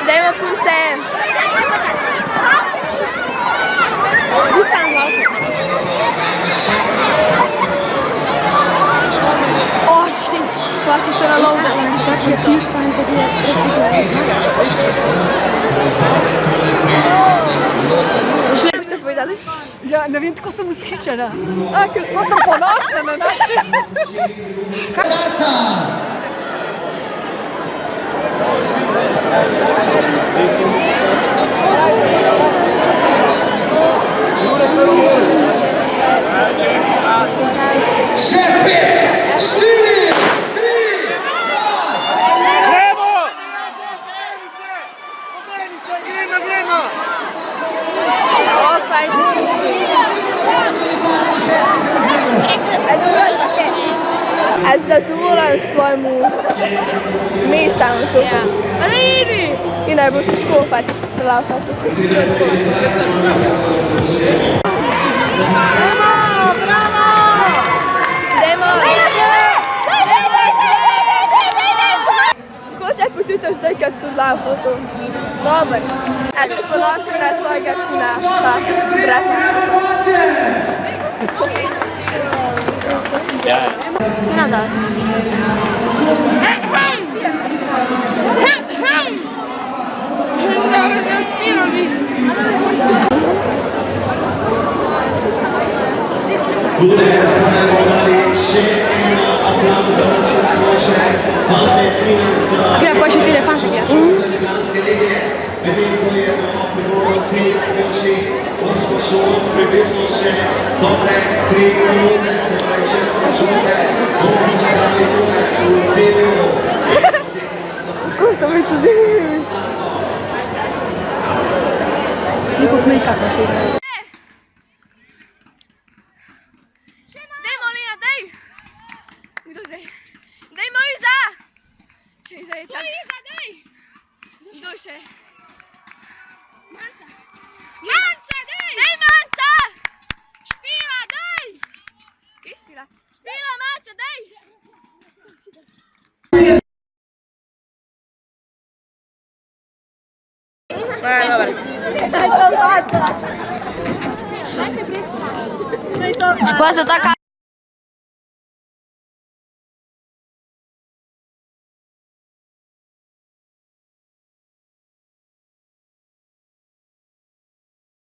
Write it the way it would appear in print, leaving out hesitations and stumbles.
Dajmo punce. Qua si sono longa. Što ste povedali? Ja, ne vem, tako sem vzhičena. Tako sem ponosna na naše. Še 5, 4, 3, 2. Opaj. A zadovoljan svojemu mestanju to. In naj bo težko pač prelafati. Kako se počutiš zdaj, kad si bila v fotu? Dober. A si ponosna na svojega sina, pa brata? Ja. Sina da. Gre pa še telefon, še gre. Kako sem entuzijastična. Nekog make-upa še igra. Dajmo, Lina, daj! Kdo zdaj? Dajmo Iza! Če Iza je čak. Iza, daj! Kdo še? Manca! Manca, daj! Daj, Manca! Špila, daj! Kje je Špila? Špila, Manca, daj! Škoda se taka